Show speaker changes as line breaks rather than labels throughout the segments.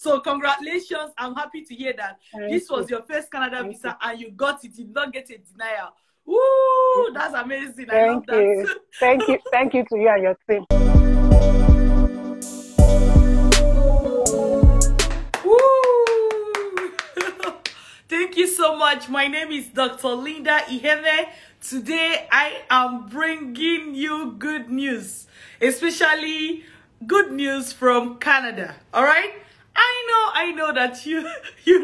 So congratulations. I'm happy to hear that this was your first Canada visa and you got it. You did not get a denial. Woo! That's amazing. I love that.
Thank you. Thank you to you and your team.
Thank you so much. My name is Dr. Linda Iheme. Today I am bringing you good news, especially good news from Canada. All right? I know that you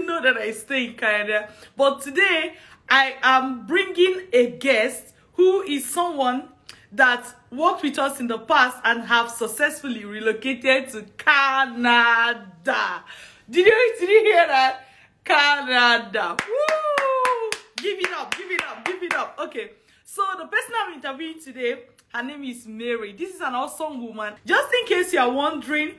know that I stay in Canada, but today I am bringing a guest who is someone that worked with us in the past and have successfully relocated to Canada. Did you hear that? Canada. Woo! Give it up, give it up, give it up. Okay, so the person I'm interviewing today, her name is Mary. This is an awesome woman. Just in case you are wondering,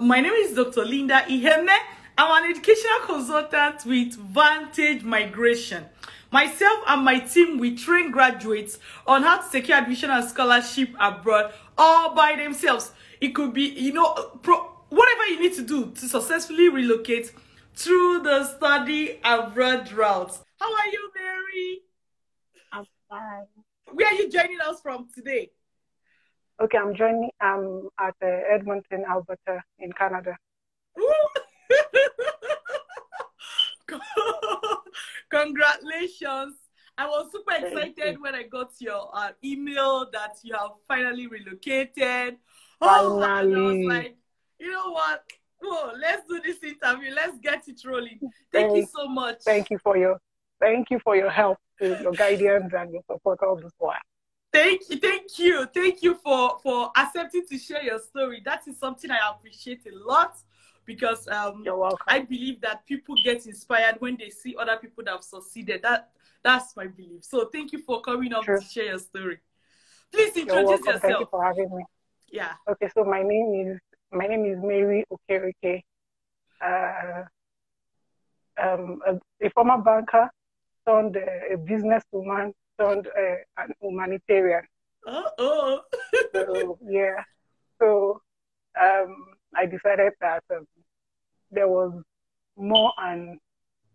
my name is Dr. Linda Iheme. I'm an educational consultant with Vantage Migration. Myself and my team, we train graduates on how to secure admission and scholarship abroad all by themselves. It could be, whatever you need to do to successfully relocate through the study abroad route. How are you, Mary?
I'm fine.
Where are you joining us from today?
Okay, I'm joining at Edmonton, Alberta in Canada.
Congratulations. I was super excited when I got your email that you have finally relocated.
Finally.
And I was like, you know what? Oh, let's do this interview. Let's get it rolling. Thank you so much.
Thank you for your help, your guidance and your support all this while.
Thank you for accepting to share your story. That is something I appreciate a lot, because
you're welcome.
I believe that people get inspired when they see other people that have succeeded. That's my belief. So thank you for coming up to share your story. Please introduce yourself.
Thank you for having me.
Yeah.
Okay, so my name is Mary Okereke. A former banker, turned a businesswoman, turned an humanitarian. So yeah. So I decided that there was more and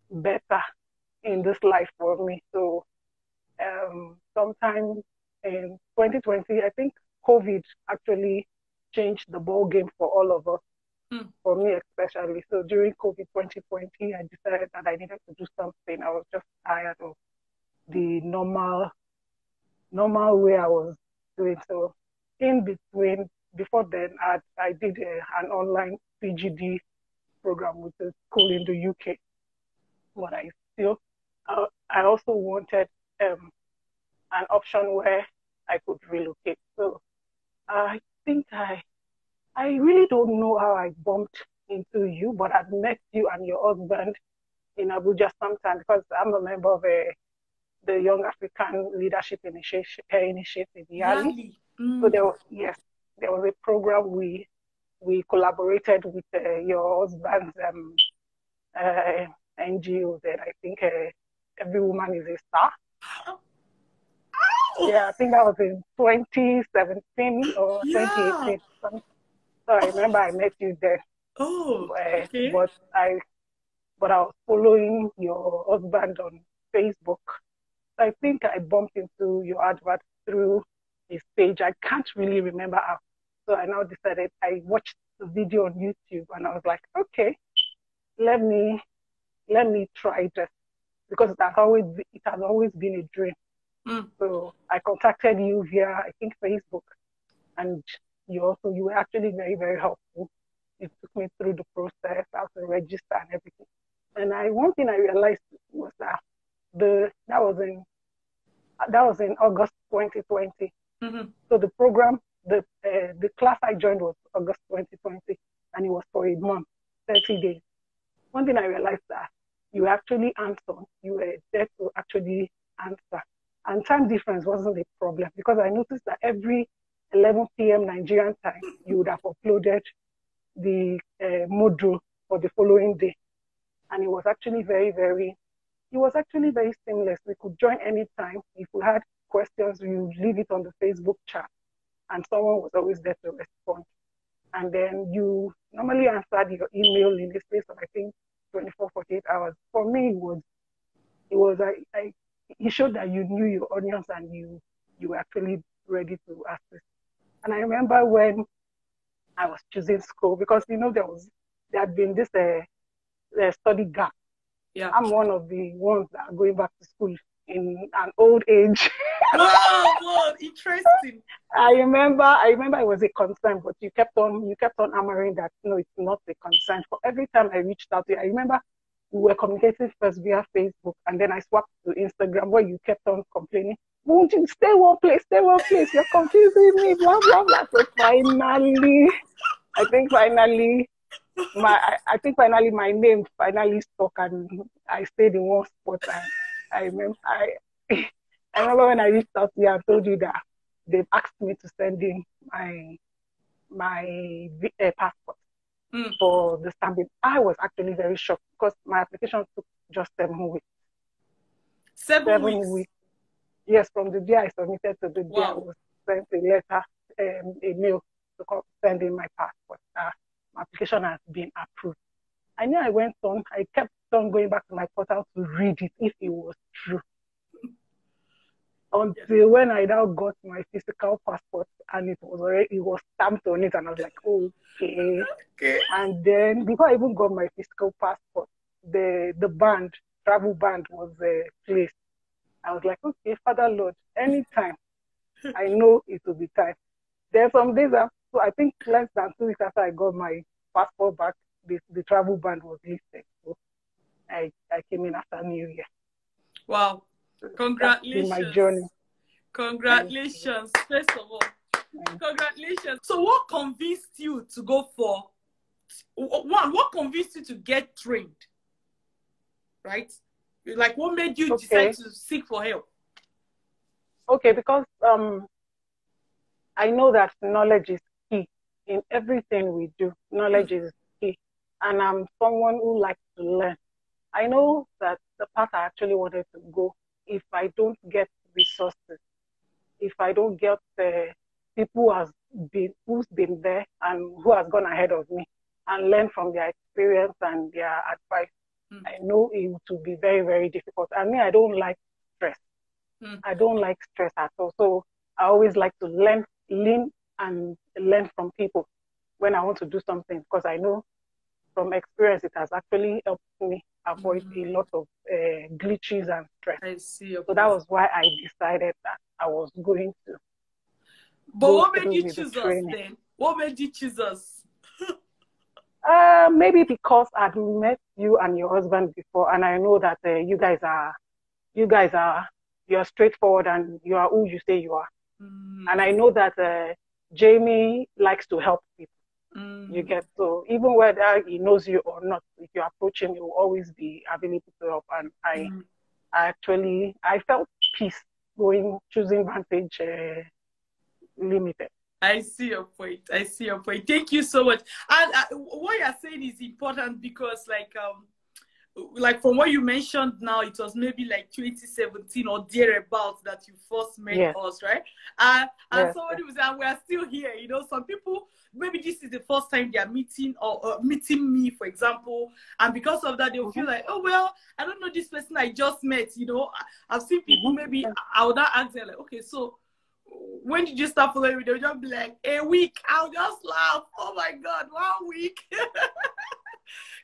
better in this life for me. So sometime in 2020, I think COVID actually changed the ball game for all of us, for me especially. So during COVID 2020, I decided that I needed to do something. I was just tired of the normal way I was doing. So in between, before then, I did an online PGD program with a school in the UK. But I also wanted an option where I could relocate. So I think I really don't know how I bumped into you, but I've met you and your husband in Abuja sometime, because I'm a member of the Young African Leadership Initiative, YALI. So there was a program we collaborated with your husband's NGO that I think Every Woman is a Star. Yeah, I think that was in 2017 or 2018. So I remember I met you there.
Okay.
But I was following your husband on Facebook. So I think I bumped into your advert through his page. I can't really remember how. So I now decided, I watched the video on YouTube and I was like, okay, let me try this, because it has always been a dream. So I contacted you via, I think, Facebook, and you were actually very, very helpful. You took me through the process, how to register and everything. And one thing I realized was that that was in August 2020. So the program, the class I joined was August 2020, and it was for a month, 30 days. One thing I realized that you actually answered. You were there to actually answer. And time difference wasn't a problem, because I noticed that every 11 p.m. Nigerian time, you would have uploaded the module for the following day. And it was actually very seamless. We could join anytime. If we had questions, we would leave it on the Facebook chat, and someone was always there to respond. and then you normally answered your email in the space of, I think, 24, 48 hours. For me, it showed that you knew your audience and you were actually ready to assist. And I remember when I was choosing school, because there had been this study gap.
Yeah.
I'm one of the ones that are going back to school in an old age.
Wow, interesting.
I remember it was a concern, but you kept on hammering that no, it's not a concern. For every time I reached out to you, I remember we were communicating first via Facebook, and then I swapped to Instagram, where you kept on complaining, won't you stay one place, you're confusing me, blah blah blah. So finally, I think my name finally stuck, and I stayed in one spot. And I remember I remember when I reached out to you and told you that they've asked me to send in my passport for the stamping. I was actually very shocked because my application took just 7 weeks.
7 weeks?
Yes, from the day I submitted to the day I was sent a letter, a mail to send in my passport. My application has been approved. I knew I went on. I kept on going back to my portal to read it if it was true. Until when I now got my physical passport and it was stamped on it, and I was like, okay. And then before I even got my physical passport, the travel band was placed. I was like, okay, Father Lord, anytime. I know it will be time. Then some days after, so I think less than 2 weeks after I got my passport back, the travel ban was lifted. So I came in after New Year.
Wow. Congratulations.
My journey.
Congratulations. First of all, congratulations. So what convinced you to go for, what convinced you to get trained? Right? Like, what made you decide to seek for help?
Okay, because I know that knowledge is key in everything we do. Knowledge is key. And I'm someone who likes to learn. I know that the path I actually wanted to go, if I don't get resources, if I don't get people who's been there and who has gone ahead of me and learn from their experience and their advice, I know it will be very, very difficult. I mean, I don't like stress. I don't like stress at all. So I always like to learn from people when I want to do something, because I know from experience it has actually helped me avoid a lot of glitches and stress.
I see.
So that was why I decided that I was going to.
But what made you choose us then? What made you choose us?
Maybe because I'd met you and your husband before, and I know that you're straightforward and you are who you say you are. And I know that Jamie likes to help people. You get, so even whether he knows you or not, if you approach him, he will always be available to help. And I felt peace choosing Vantage Limited.
I see your point. Thank you so much. And what you're saying is important because, like from what you mentioned now, it was maybe like 2017 or thereabouts that you first met us, right? And somebody was saying, we are still here. You know, some people, maybe this is the first time they are meeting or meeting me, for example. And because of that, they'll feel like, oh, well, I don't know this person I just met. You know, I've seen people, maybe I would not ask them, like, okay, so when did you start following me? They'll just be like, a week. I'll just laugh. Oh my God, 1 week.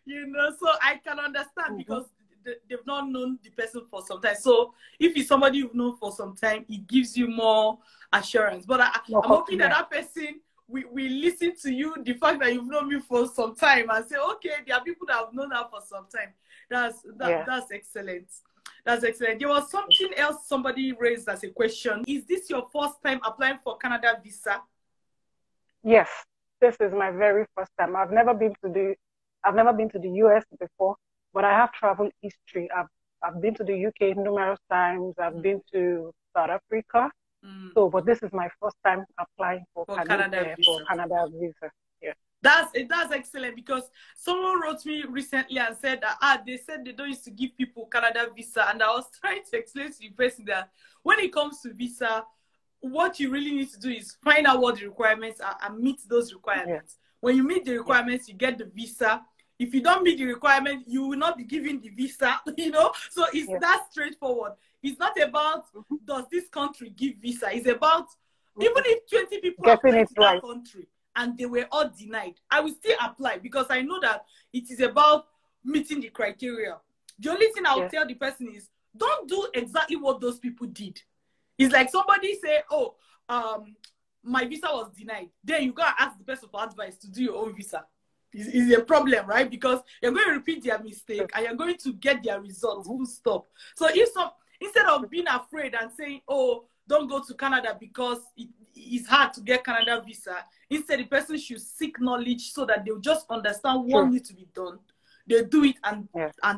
You know, so I can understand because they've not known the person for some time. So if it's somebody you've known for some time, it gives you more assurance. But I'm hoping that person will listen to you, the fact that you've known me for some time, and say, okay, there are people that have known her for some time. That's excellent. That's excellent. There was something else somebody raised as a question. Is this your first time applying for Canada visa?
Yes, this is my very first time. I've never been to the US before, but I have travel history. I've been to the UK numerous times. I've been to South Africa. So, but this is my first time applying for Canada visa. Yeah.
That's excellent, because someone wrote me recently and said that they said they don't used to give people Canada visa, and I was trying to explain to the person that when it comes to visa, what you really need to do is find out what the requirements are and meet those requirements. When you meet the requirements, you get the visa. If you don't meet the requirement, you will not be given the visa, you know? So it's that straightforward. It's not about, does this country give visa? It's about, even if 20 people apply to that country and they were all denied, I will still apply because I know that it is about meeting the criteria. The only thing I'll tell the person is, don't do exactly what those people did. It's like somebody say, oh, my visa was denied. Then you go and ask the person for advice to do your own visa. It's a problem, right? Because you're going to repeat their mistake and you're going to get their results full stop. So if instead of being afraid and saying, oh, don't go to Canada because it's hard to get Canada visa, instead the person should seek knowledge so that they'll just understand what needs to be done. They do it and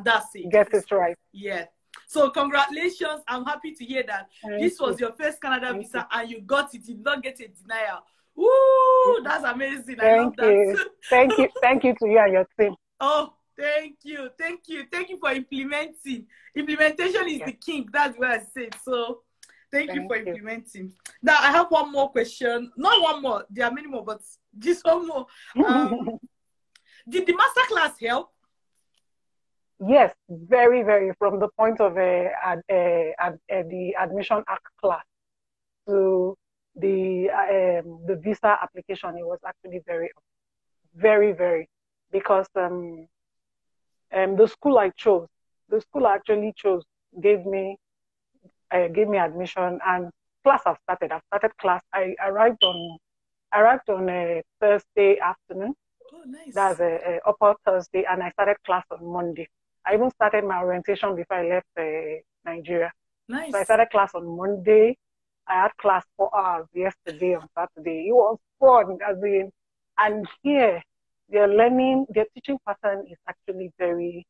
that's it.
Get it right.
Yeah. So congratulations. I'm happy to hear that this was your first Canada visa and you got it. You did not get a denial. Woo! That's amazing. I love that.
Thank you to you and your team.
Oh, thank you. Thank you for implementing. Implementation is the king. That's what I said. So thank you for implementing. Now I have one more question. Not one more. There are many more, but just one more. Did the masterclass help?
Yes, very, very. From the point of the Admission Act class to the visa application, it was actually very, very, very, because the school I actually chose gave me admission, and class I've started class. I arrived on a Thursday afternoon.
Oh, nice.
That's a upper Thursday, and I started class on Monday. I even started my orientation before I left Nigeria.
Nice.
So I started class on Monday. I had class 4 hours yesterday on Saturday. It was fun, and here their teaching pattern is actually very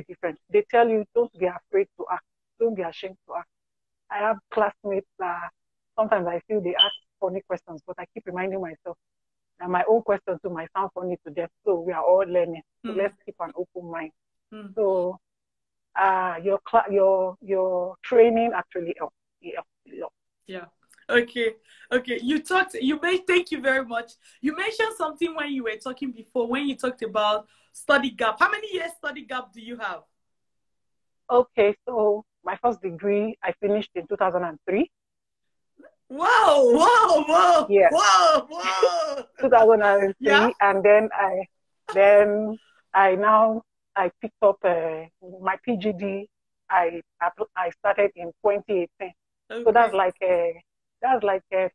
different. They tell you, don't be afraid to ask, don't be ashamed to ask. I have classmates that sometimes I feel they ask funny questions, but I keep reminding myself that my own questions too might sound funny to them. So we are all learning. So let's keep an open mind. So your training actually helps.
Yeah. Okay. Thank you very much. You mentioned something when you were talking before, when you talked about study gap. How many years study gap do you have?
Okay, so my first degree I finished in 2003.
Wow.
Yeah.
Whoa.
2003,
yeah.
And then I picked up my PGD. I started in 2018. Okay. So that's like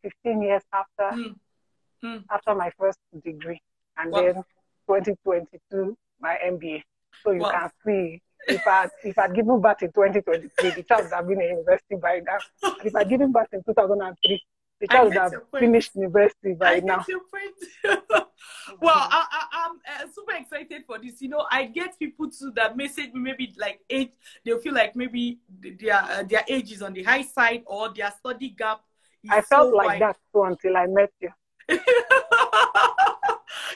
15 years after my first degree, and then 2022 my MBA. So you can see, if I'd given birth in 2023, the child would have been in university by now. And if I'd given birth in 2003, the child would have finished university by now.
I get your point. Well, I'm super excited for this. You know, I get people too that message me, maybe like age. They'll feel like maybe their age is on the high side, or their study gap is
I felt like that too until I met you.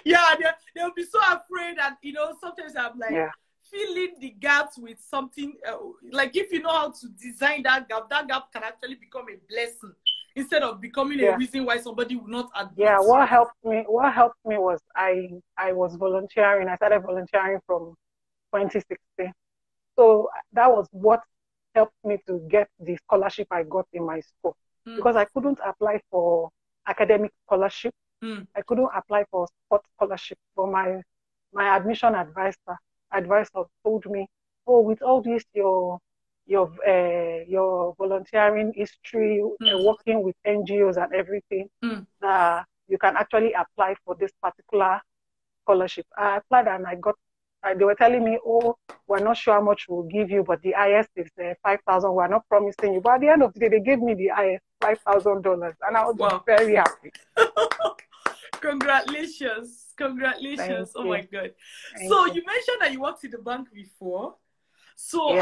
Yeah, they'll be so afraid, and you know, sometimes I'm like, filling the gaps with something like, if you know how to design that gap can actually become a blessing instead of becoming a reason why somebody will not advance.
Yeah, what helped me was I was volunteering. I started volunteering from 2016. So that was what helped me to get the scholarship I got in my school. Because I couldn't apply for academic scholarship. I couldn't apply for sports scholarship. But my admission advisor told me, oh, with all this, your volunteering history, working with NGOs and everything, you can actually apply for this particular scholarship. I applied and they were telling me, oh, we're not sure how much we'll give you, but the highest is 5,000. We're not promising you. But at the end of the day, they gave me the highest, $5,000, and I was very happy.
Congratulations. Oh my God. So you mentioned that you worked in the bank before. So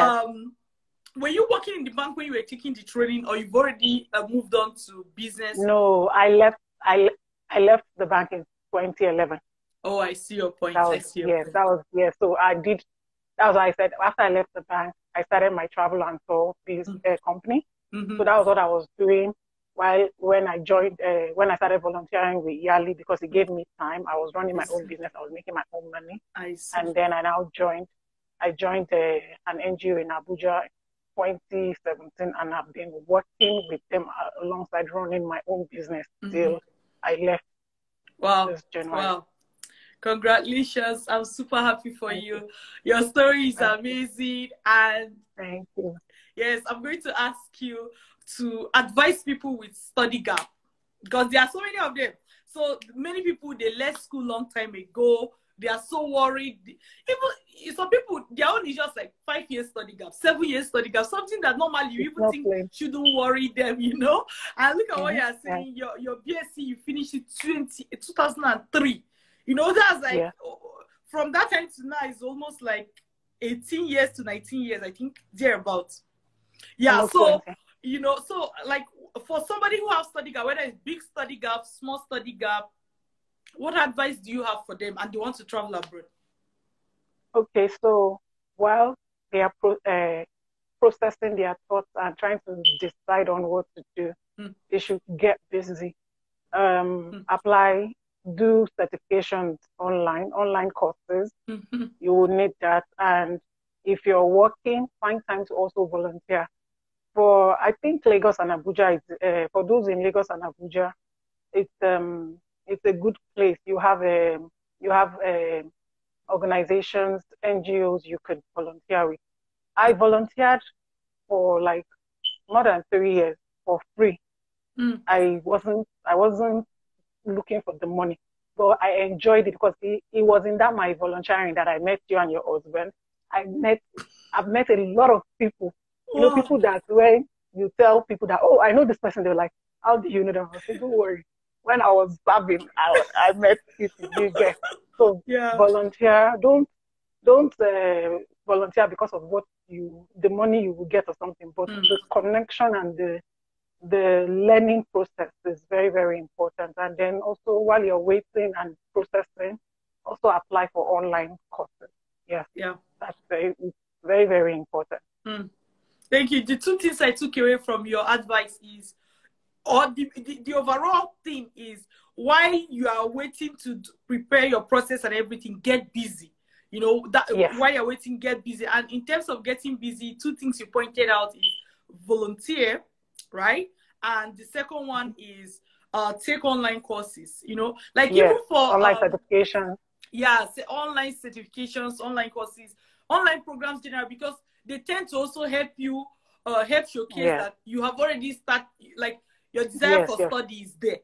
were you working in the bank when you were taking the training, or you've already moved on to business?
No, I left the bank in 2011.
Oh, I see your point.
So I did. That was why I said, after I left the bank, I started my travel and tour company. So that was what I was doing. when I joined, when I started volunteering with Yali, because it gave me time. I was running my own business. I was making my own money.
I see.
And then I joined an NGO in Abuja 2017, and I've been working with them alongside running my own business till I left this January.
Wow. Congratulations. I'm super happy for you. Your story is amazing. And
thank you.
Yes, I'm going to ask you to advise people with study gap, because there are so many of them. So many people, they left school long time ago. They are so worried. Even some people, their own is just like 5 years study gap, 7 years study gap, something that normally you even think shouldn't worry them, you know? And look at what you are saying. Your BSc, you finished in 2003. You know, that's like, from that time to now, it's almost like 18 years to 19 years, I think, thereabouts. Yeah,
almost
so,
20.
you know, so like for somebody who has study gap, whether it's big study gap, small study gap, what advice do you have for them and they want to travel abroad?
Okay, so while they are processing their thoughts and trying to decide on what to do, they should get busy. Apply, do certifications online courses. You will need that. And if you're working, find time to also volunteer. I think Lagos and Abuja, for those in Lagos and Abuja, it's a good place. You have organizations, NGOs you could volunteer with. I volunteered for like more than 3 years for free. I wasn't looking for the money, but I enjoyed it because it was in that my volunteering that I met you and your husband. I've met a lot of people. You know, people that when you tell people that, oh, I know this person, they're like, how do you know them? I say, don't worry. When I was serving, I met people. So volunteer. Don't volunteer because of the money you will get or something, but the connection and the learning process is very, very important. And then also while you're waiting and processing, also apply for online courses. Yes. Yeah. That's very, very important.
Thank you. The two things I took away from your advice is, or the overall thing is, while you are waiting to prepare your process and everything, get busy. You know, that while you're waiting, get busy. And in terms of getting busy, two things you pointed out is volunteer, right? And the second one is take online courses, you know, like even for
online certification.
Yeah, online certifications, online courses, online programs generally, because they tend to also help you help showcase that you have already started, like your desire for study is there,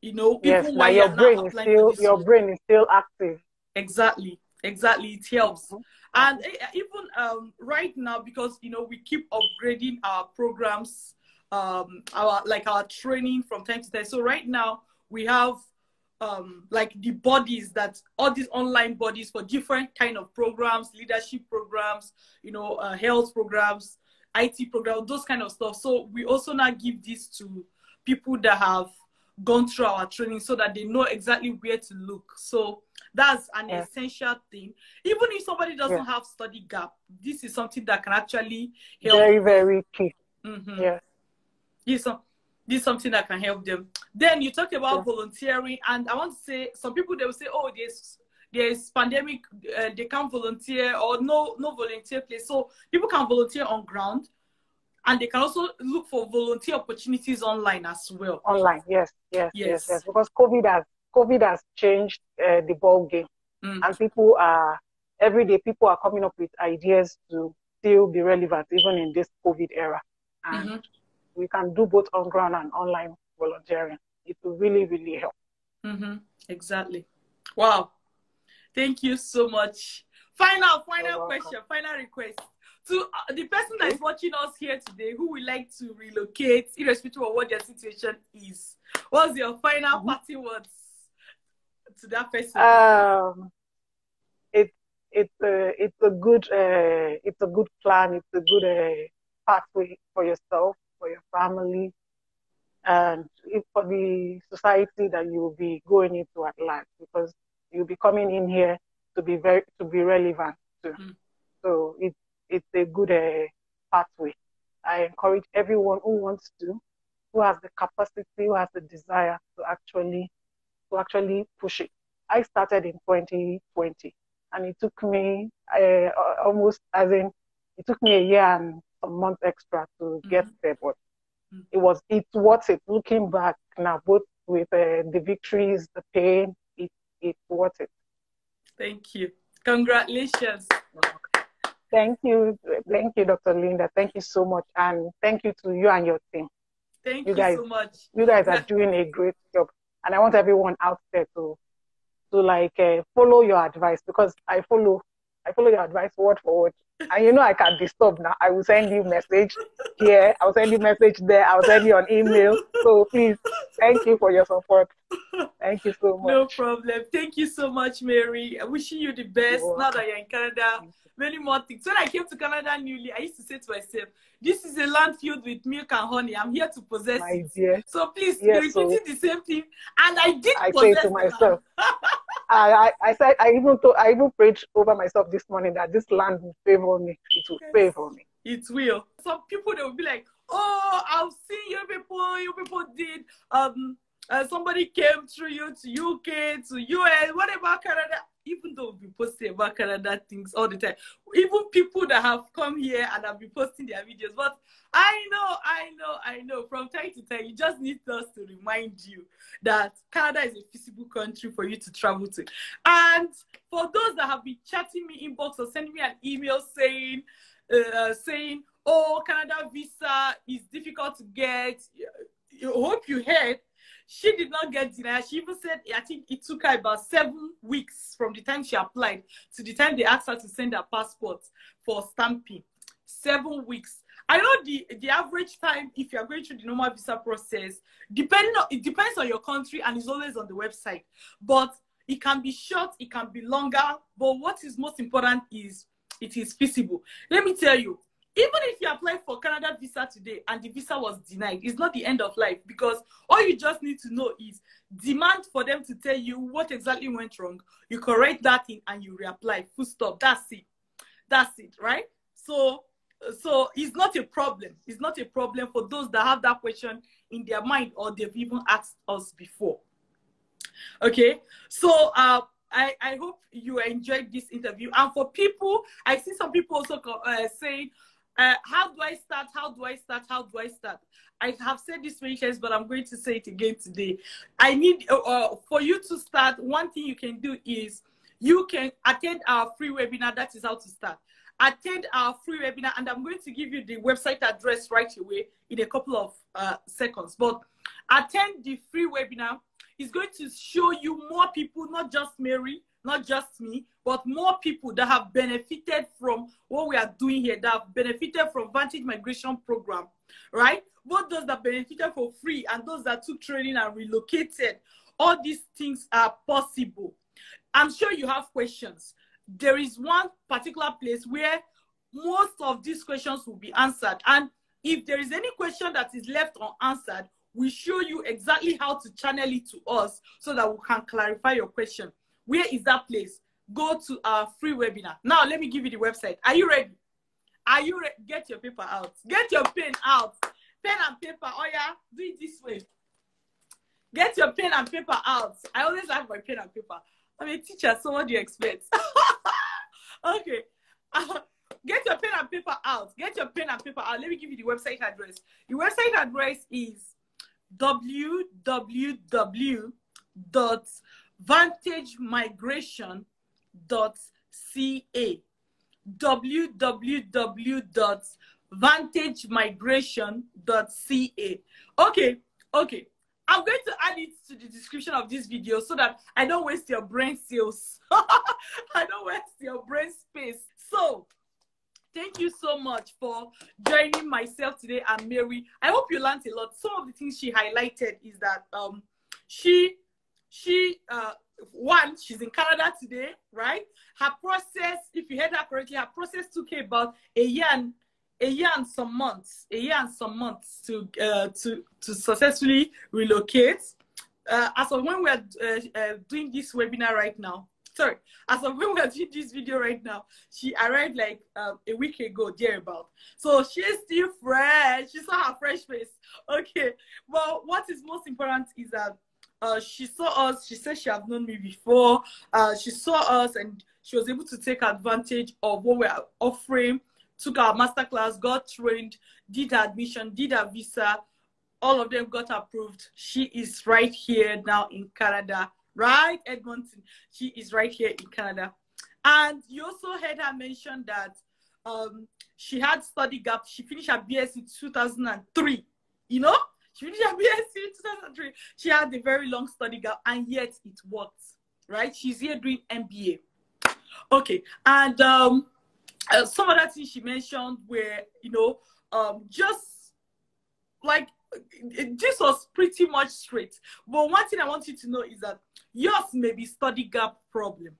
you know, even while
your brain is still active.
Exactly, it helps. And even right now, because you know we keep upgrading our programs, our training from time to time. So right now we have like the bodies, that all these online bodies for different kind of programs, leadership programs, you know, health programs, IT programs, those kind of stuff. So we also now give this to people that have gone through our training so that they know exactly where to look. So that's an essential thing. Even if somebody doesn't have study gap, this is something that can actually help.
Very, very key.
This is something that can help them. Then you talk about volunteering, and I want to say, some people, they will say, oh, there's pandemic, they can't volunteer, or no volunteer place. So people can volunteer on ground, and they can also look for volunteer opportunities online as well.
Online, yes. Because COVID has changed the ball game, and every day people are coming up with ideas to still be relevant even in this COVID era. And we can do both on ground and online volunteering. It will really, really help.
Exactly. Wow. Thank you so much. Final question, final request. To the person that is watching us here today who would like to relocate, irrespective of what their situation is, what's your final parting words to that person?
It's a good plan. It's a good pathway for yourself, for your family, and for the society that you will be going into at large, because you'll be coming in here to be relevant too. So it's a good pathway. I encourage everyone who wants to who has the capacity, who has the desire to actually push it. I started in 2020, and it took me almost, as in, it took me a year and some months extra to get there, but it's worth it. Looking back now, both with the victories, the pain, it's worth it.
Thank you. Congratulations.
Thank you, Dr. Linda. Thank you so much, and thank you to you and your team.
Thank you guys, so much.
You guys are doing a great job, and I want everyone out there to like follow your advice, because I follow your advice word for word. And you know I can disturb now. I will send you message here. I will send you message there. I will send you an email. So please, thank you for your support. Thank you so much.
No problem. Thank you so much, Mary. I'm wishing you the best now that you're in Canada. Many more things. When I came to Canada newly, I used to say to myself, this is a land filled with milk and honey. I'm here to possess it. Dear. So please, you're repeating the same thing. And I did possess
say to myself. I said, I even prayed over myself this morning that this land will favor me. It will favor me.
It will. Some people, they will be like, oh, I've seen you people did, somebody came through you to UK, to US, what about Canada? Even though we posting about Canada things all the time. Even people that have come here and have been posting their videos. But I know, from time to time, you just need us to remind you that Canada is a feasible country for you to travel to. And for those that have been chatting me inbox or sending me an email saying, oh, Canada visa is difficult to get. I hope you heard. She did not get denied. She even said, I think it took her about 7 weeks from the time she applied to the time they asked her to send her passport for stamping. 7 weeks. I know the average time, if you're going through the normal visa process, it depends on your country and it's always on the website. But it can be short, it can be longer. But what is most important is it is feasible. Let me tell you, even if you apply for Canada visa today and the visa was denied, it's not the end of life, because all you just need to know is demand for them to tell you what exactly went wrong. You correct that thing and you reapply. Full stop. That's it. That's it, right? So it's not a problem. It's not a problem for those that have that question in their mind or they've even asked us before. Okay, so I hope you enjoyed this interview. And for people, I see some people also saying, how do I start? How do I start? How do I start? I have said this many times, but I'm going to say it again today. I need, for you to start, one thing you can do is you can attend our free webinar. That is how to start. Attend our free webinar, and I'm going to give you the website address right away in a couple of seconds. But attend the free webinar. It's going to show you more people, not just Mary, not just me, but more people that have benefited from what we are doing here, that have benefited from Vantage Migration Program, right? Both those that benefited for free and those that took training and relocated. All these things are possible. I'm sure you have questions. There is one particular place where most of these questions will be answered. And if there is any question that is left unanswered, we show you exactly how to channel it to us so that we can clarify your question. Where is that place? Go to our free webinar. Now, let me give you the website. Are you ready? Are you ready? Get your paper out. Get your pen out. Pen and paper. Oh, yeah. Do it this way. Get your pen and paper out. I always have my pen and paper. I'm a teacher, so what do you expect? Okay. Get your pen and paper out. Get your pen and paper out. Let me give you the website address. The website address is www.vantagemigration.ca. www.vantagemigration.ca. Okay. I'm going to add it to the description of this video so that I don't waste your brain cells. I don't waste your brain space. So, thank you so much for joining myself today and Mary. I hope you learned a lot. Some of the things she highlighted is that one, she's in Canada today, right? Her process, if you heard her correctly, her process took her about a year and some months to successfully relocate. As of when we're doing this webinar right now, sorry, as of when we're doing this video right now, she arrived like a week ago, thereabout. So she's still fresh. She saw her fresh face. Okay. Well, what is most important is that she saw us. She said she had known me before. She saw us and she was able to take advantage of what we're offering, took our masterclass, got trained, did her admission, did her visa. All of them got approved. She is right here now in Canada, right, Edmonton? She is right here in Canada. And you also heard her mention that she had study gap. She finished her BS in 2003, you know? She finished her BS in 2003. She had a very long study gap, and yet it worked, right? She's here doing MBA. Okay, and some other things she mentioned were, you know, just like, this was pretty much straight. But one thing I want you to know is that yours may be study gap problem.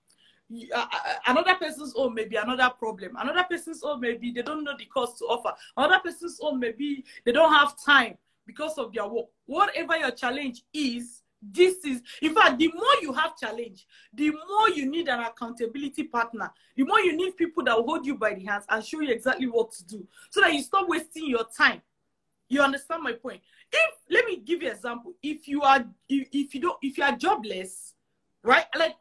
Another person's own may be another problem. Another person's own maybe they don't know the course to offer. Another person's own maybe they don't have time because of their work. Whatever your challenge is, this is, in fact, the more you have challenge, the more you need an accountability partner, the more you need people that will hold you by the hands and show you exactly what to do so that you stop wasting your time. You understand my point? Let me give you an example. If you are jobless, right? Like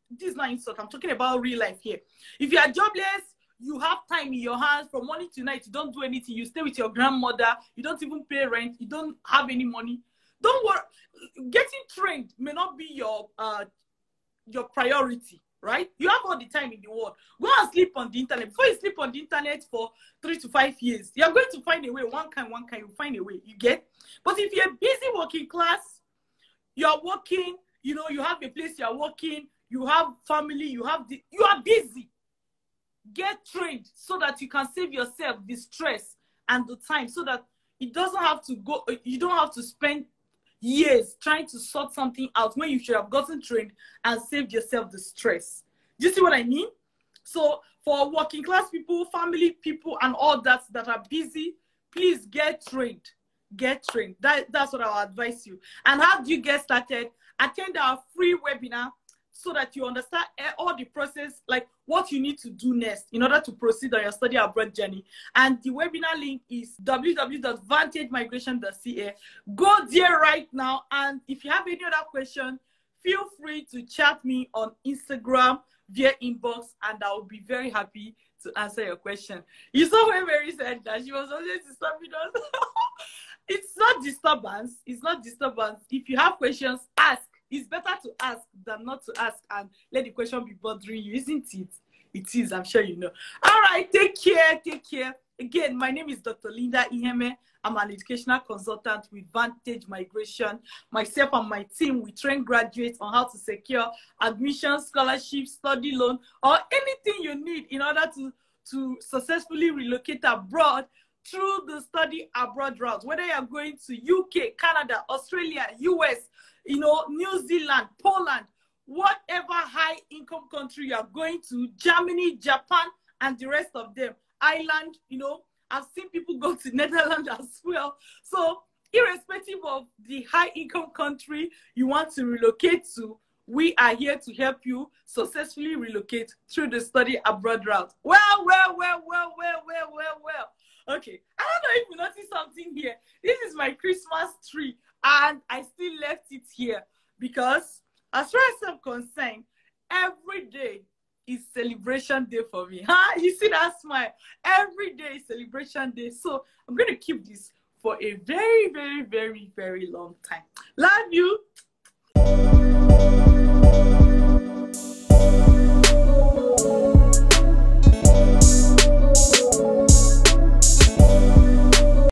this is not insult. I'm talking about real life here. If you are jobless, you have time in your hands from morning to night. You don't do anything. You stay with your grandmother. You don't even pay rent. You don't have any money. Don't worry. Getting trained may not be your priority, right? You have all the time in the world. Go and sleep on the internet. Before you sleep on the internet for 3 to 5 years, you're going to find a way. One kind, you find a way. You get? But if you're busy working class, you're working, you know, you have a place you're working, you have family, you are busy. Get trained so that you can save yourself the stress and the time so that it doesn't have to go, you don't have to spend years trying to sort something out when you should have gotten trained and saved yourself the stress. Do you see what I mean? So for working class people, family people, and all that are busy, please get trained. Get trained. That's what I'll advise you. And how do you get started? Attend our free webinar so that you understand all the process, like what you need to do next in order to proceed on your study abroad journey. And the webinar link is www.vantagemigration.ca. Go there right now. And if you have any other question, feel free to chat me on Instagram via inbox, and I will be very happy to answer your question. You saw when Mary said that she was always disturbing us. It's not disturbance. It's not disturbance. If you have questions, ask. It's better to ask than not to ask and let the question be bothering you, isn't it? It is, I'm sure you know. All right, take care, take care. Again, my name is Dr. Linda Iheme. I'm an educational consultant with Vantage Migration. Myself and my team, we train graduates on how to secure admission, scholarship, study loan, or anything you need in order to successfully relocate abroad through the study abroad route. Whether you're going to UK, Canada, Australia, US, you know, New Zealand, Poland, whatever high income country you're going to, Germany, Japan, and the rest of them, Ireland, you know, I've seen people go to Netherlands as well. So irrespective of the high income country you want to relocate to, we are here to help you successfully relocate through the study abroad route. Well. Okay, I don't know if you noticed something here. This is my Christmas tree, and I still left it here because, as far as I'm concerned, every day is celebration day for me. Huh? You see that smile? Every day is celebration day. So I'm going to keep this for a very, very, very, very long time. Love you.